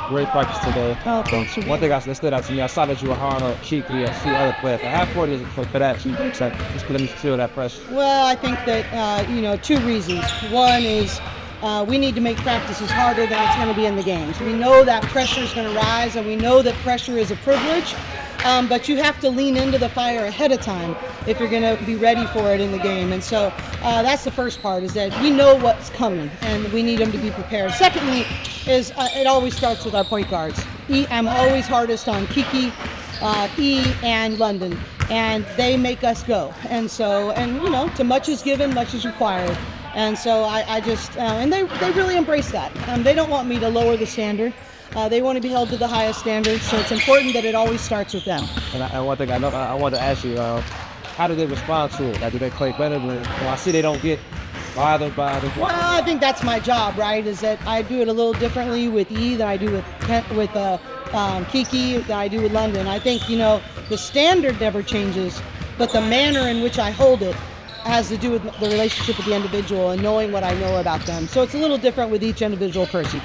great practice today. Oh, thanks. One thing that stood out to me, I saw that you were hard on Kiki and a few other players. How important is it for that? Just for them to feel that pressure. Well, I think that, 2 reasons. One is we need to make practices harder than it's going to be in the games. We know that pressure is going to rise, and we know that pressure is a privilege. But you have to lean into the fire ahead of time if you're going to be ready for it in the game. And so that's the first part, is that we know what's coming and we need them to be prepared. Secondly is it always starts with our point guards. I'm always hardest on Kiki, E, and London, and they make us go. And so, to much is given, much is required. And so I just, and they really embrace that. They don't want me to lower the standard. They want to be held to the highest standards, so it's important that it always starts with them. And one thing I want to ask you, how do they respond to it? Do they play better? I see they don't get bothered by it. Well, I think that's my job, right? Is that I do it a little differently with E than I do with Kiki, than I do with London. I think, the standard never changes, but the manner in which I hold it has to do with the relationship with the individual and knowing what I know about them. So it's a little different with each individual person.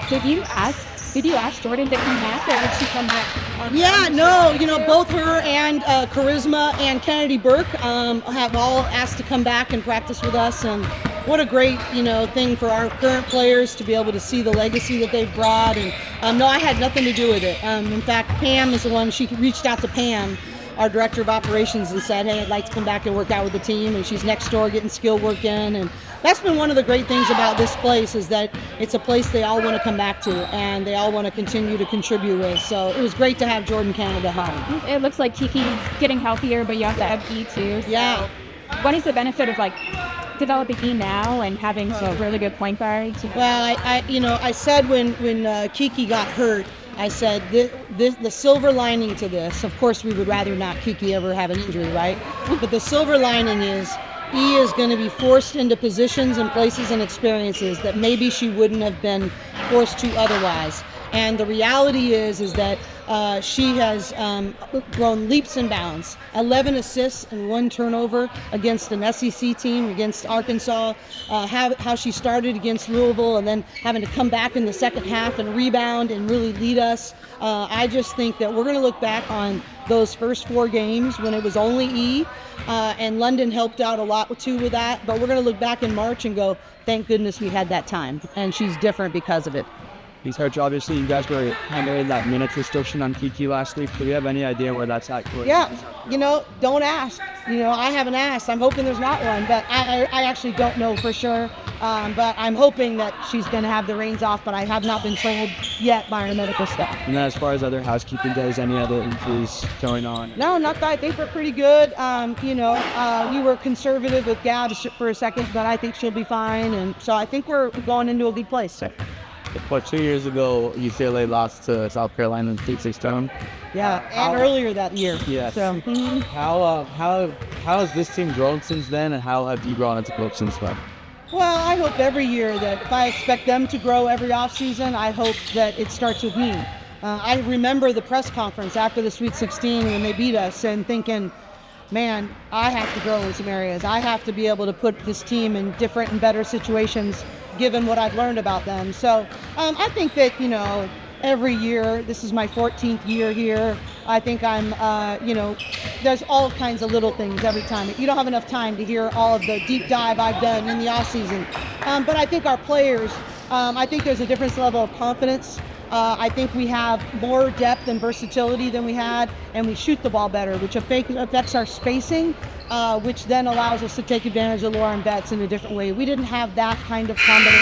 Did you ask Jordan to come back, or did she come back? Yeah, no, both her and Charisma and Kennedy Burke have all asked to come back and practice with us, and what a great, thing for our current players to be able to see the legacy that they've brought. And no, I had nothing to do with it. In fact, Pam is the one. She reached out to Pam, our director of operations, and said, hey, I'd like to come back and work out with the team, and she's next door getting skill work in. And that's been one of the great things about this place, is that it's a place they all want to come back to and they all want to continue to contribute with. So it was great to have Jordan Canada home. It looks like Kiki's getting healthier, but you have to have E too. So yeah. What is the benefit of developing E now and having a really good point guard? Well, I said when Kiki got hurt, I said the silver lining to this, of course we would rather not Kiki ever have an injury, right? But the silver lining is E is going to be forced into positions and places and experiences that maybe she wouldn't have been forced to otherwise. And the reality is that she has grown leaps and bounds. 11 assists and 1 turnover against an SEC team, against Arkansas. How she started against Louisville and then having to come back in the second half and rebound and really lead us. I just think that we're going to look back on those first 4 games when it was only E, and London helped out a lot too with that. But we're going to look back in March and go, thank goodness we had that time. And she's different because of it. He's hurt you, obviously. You guys were handling that minute restriction on Kiki last week. Do you have any idea where that's at? Yeah, don't ask. I haven't asked. I'm hoping there's not one, but I actually don't know for sure. But I'm hoping that she's going to have the reins off, but I have not been told yet by our medical staff. And then as far as other housekeeping days, any other injuries going on? No, not that. I think we're pretty good. We were conservative with Gab for a second, but I think she'll be fine. And so I think we're going into a good place. But 2 years ago, UCLA lost to South Carolina in the 6-stone. Yeah, and earlier that year. Yes. So, How has this team grown since then, and how have you grown as a coach since then? Well, I hope every year that if I expect them to grow every offseason, I hope that it starts with me. I remember the press conference after the Sweet 16 when they beat us and thinking, man, I have to grow in some areas. I have to be able to put this team in different and better situations given what I've learned about them. So I think that, every year, this is my 14th year here, I think I'm, there's all kinds of little things every time. You don't have enough time to hear all of the deep dive I've done in the off season. But I think our players, I think there's a different level of confidence. I think we have more depth and versatility than we had, and we shoot the ball better, which affects our spacing, which then allows us to take advantage of Lauren Betts in a different way. We didn't have that kind of combination.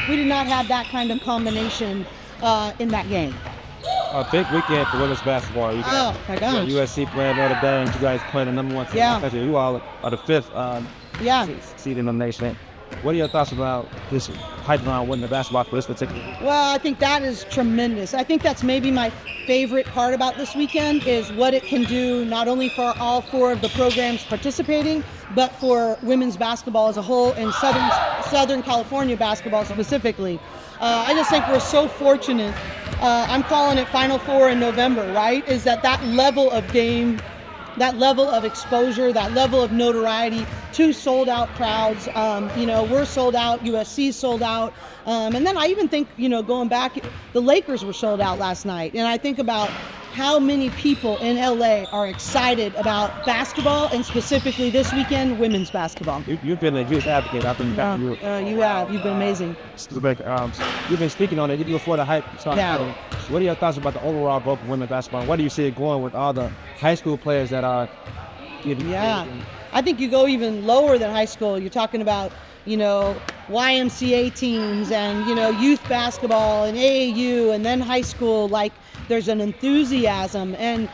We did not have that kind of combination in that game. A big weekend for women's basketball. Oh my gosh! USC playing Notre Dame. You guys playing the number 1 team. Yeah. You all are the 5th seed in the nation. What are your thoughts about this hype around winning the basketball for this particular? Well, I think that is tremendous. I think that's maybe my favorite part about this weekend is what it can do not only for all 4 of the programs participating, but for women's basketball as a whole and Southern California basketball specifically. I just think we're so fortunate. I'm calling it Final Four in November, right? Is that level of game, that level of exposure, that level of notoriety 2 sold out crowds. We're sold out, USC's sold out. And then I even think, going back, the Lakers were sold out last night. And I think about how many people in LA are excited about basketball, and specifically this weekend, women's basketball. You've been a huge advocate. I've been You have. You've been amazing. You've been speaking on it even before the hype started. Yeah. What are your thoughts about the overall growth of women's basketball? Where do you see it going with all the high school players that are I think you go even lower than high school. You're talking about, YMCA teams and, youth basketball and AAU, and then high school. Like, there's an enthusiasm, and,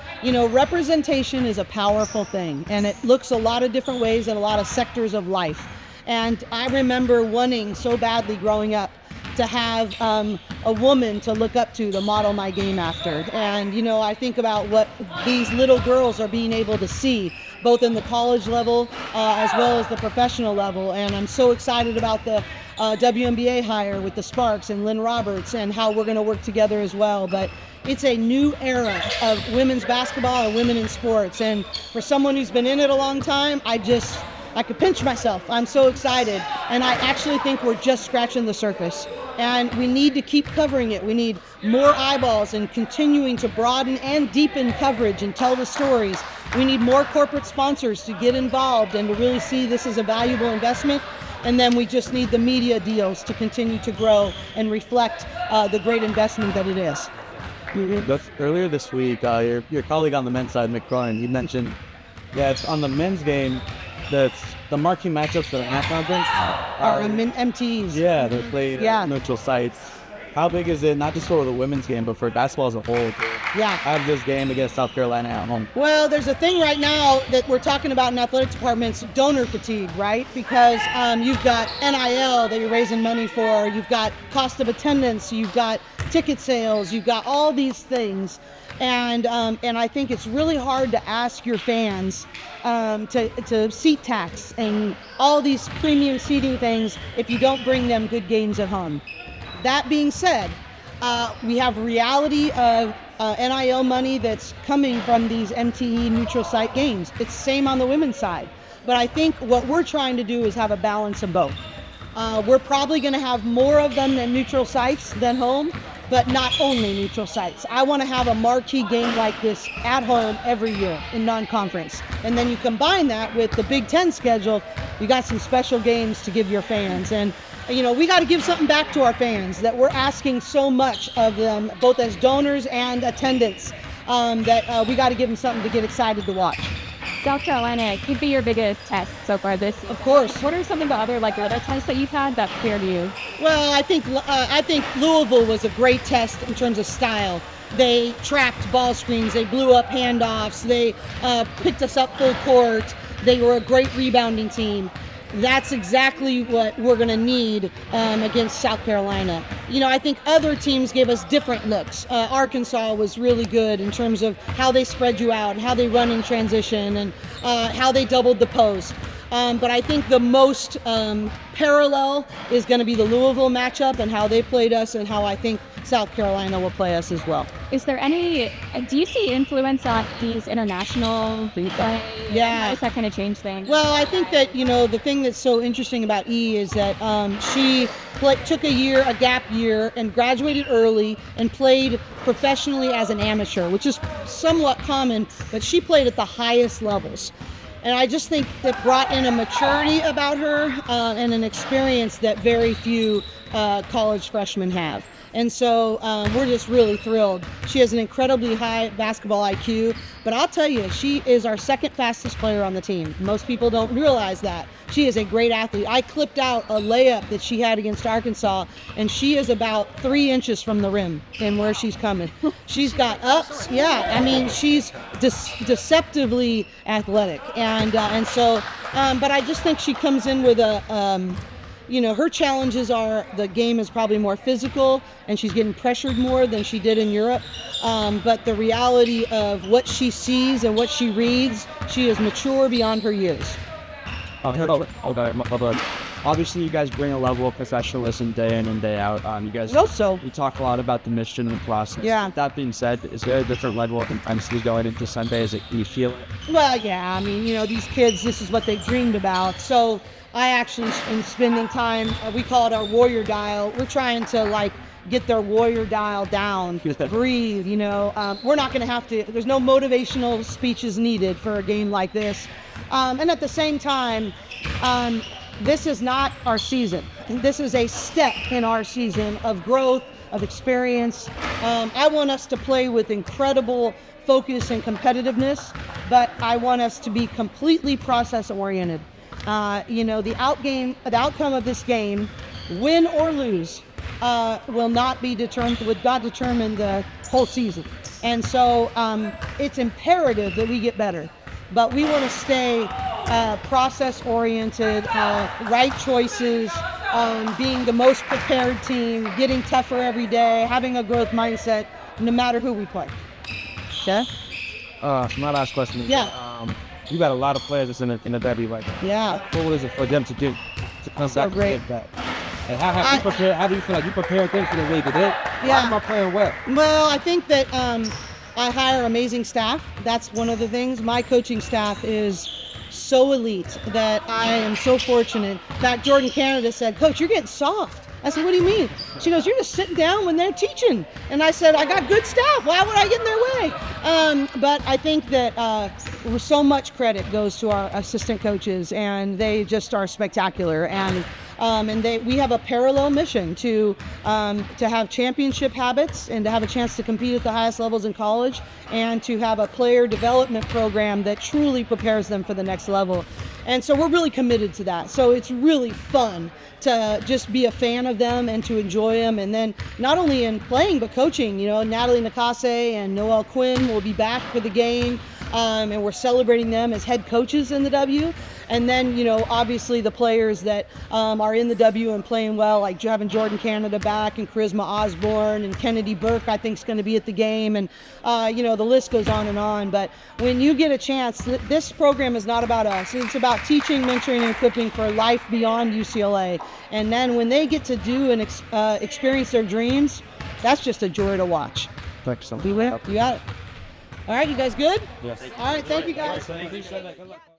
representation is a powerful thing, and it looks a lot of different ways in a lot of sectors of life. And I remember wanting so badly growing up to have a woman to look up to model my game after. And, I think about what these little girls are being able to see, both in the college level as well as the professional level. And I'm so excited about the WNBA hire with the Sparks and Lynn Roberts, and how we're going to work together as well. But it's a new era of women's basketball and women in sports. And for someone who's been in it a long time, I could pinch myself. I'm so excited. And I actually think we're just scratching the surface. And we need to keep covering it. We need more eyeballs and continuing to broaden and deepen coverage and tell the stories. We need more corporate sponsors to get involved and to really see this as a valuable investment. And then we just need the media deals to continue to grow and reflect the great investment that it is. Earlier this week, your colleague on the men's side, McCroyan, he mentioned that on the men's game, the marquee matchups for the half conference are MTEs. Yeah, they're played at neutral sites. How big is it, not just for the women's game, but for basketball as a whole? Yeah. Have this game against South Carolina at home. Well, there's a thing right now that we're talking about in athletic departments, donor fatigue, right? Because you've got NIL that you're raising money for, you've got cost of attendance, you've got ticket sales, you've got all these things. And I think it's really hard to ask your fans to seat tax and all these premium seating things if you don't bring them good games at home. That being said, we have reality of NIL money that's coming from these MTE neutral site games. It's the same on the women's side. But I think what we're trying to do is have a balance of both. We're probably going to have more of them than neutral sites than home, but not only neutral sites. I want to have a marquee game like this at home every year in non-conference. And then you combine that with the Big Ten schedule, you got some special games to give your fans. And we got to give something back to our fans, that we're asking so much of them, both as donors and attendants, that we got to give them something to get excited to watch. South Carolina could be your biggest test so far this. Of course. What are some of the other little tests that you've had that cleared you? Well, I think Louisville was a great test in terms of style. They trapped ball screens, they blew up handoffs, they picked us up full court. They were a great rebounding team. That's exactly what we're going to need against South Carolina. I think other teams gave us different looks. Arkansas was really good in terms of how they spread you out, how they run in transition, and how they doubled the post. But I think the most parallel is going to be the Louisville matchup and how they played us, and how I think South Carolina will play us as well. Is there do you see influence on these international replay? Yeah. How does that kind of change things? Well, I think that, the thing that's so interesting about E is that she took a gap year, and graduated early and played professionally as an amateur, which is somewhat common, but she played at the highest levels. And I just think that brought in a maturity about her and an experience that very few college freshmen have. And so we're just really thrilled. She has an incredibly high basketball IQ, but I'll tell you, she is our second fastest player on the team. Most people don't realize that. She is a great athlete. I clipped out a layup that she had against Arkansas, and she is about 3 inches from the rim in where she's coming. She's got ups. Yeah, I mean, she's deceptively athletic. And so, but I just think she comes in with her challenges are the game is probably more physical, and she's getting pressured more than she did in Europe. But the reality of what she sees and what she reads, she is mature beyond her years. Obviously, you guys bring a level of professionalism day in and day out. You guys, we talk a lot about the mission and the process. Yeah. That being said, is there a different level of intensity going into Sunday? Is it, do you feel it? Well, yeah. I mean, these kids, this is what they dreamed about. So I actually am spending time. We call it our warrior dial. We're trying to get their warrior dial down, breathe. We're not going to have to. There's no motivational speeches needed for a game like this. And at the same time, this is not our season. This is a step in our season of growth, of experience. I want us to play with incredible focus and competitiveness, but I want us to be completely process-oriented. The outcome of this game, win or lose, will not determine the whole season. And so it's imperative that we get better. But we want to stay process-oriented, right choices, being the most prepared team, getting tougher every day, having a growth mindset, no matter who we play. Okay? So my last question is, you got a lot of players that's in the W right now. Yeah. What is it for them to do to come So back great. and get back? And how do you feel like you prepared them for the league? Why am I playing well? Well, I think that I hire amazing staff. That's one of the things. My coaching staff is so elite that I am so fortunate. In fact, Jordan Canada said, "Coach, you're getting soft." I said, "What do you mean?" She goes, "You're just sitting down when they're teaching." And I said, "I got good staff. Why would I get in their way?" But I think that so much credit goes to our assistant coaches, and they just are spectacular. And we have a parallel mission to have championship habits and to have a chance to compete at the highest levels in college, and to have a player development program that truly prepares them for the next level. And so we're really committed to that. So it's really fun to just be a fan of them and to enjoy them. And then not only in playing, but coaching. Natalie Nakase and Noelle Quinn will be back for the game. And we're celebrating them as head coaches in the W. And then, obviously the players that are in the W and playing well, like having Jordan Canada back and Charisma Osborne and Kennedy Burke, I think is going to be at the game. And, the list goes on and on. But when you get a chance, this program is not about us. It's about teaching, mentoring, and equipping for life beyond UCLA. And then when they get to do and experience their dreams, that's just a joy to watch. Thanks so much. You got it. All right, you guys good? Yes. All right, thank you guys. Appreciate that. Good luck.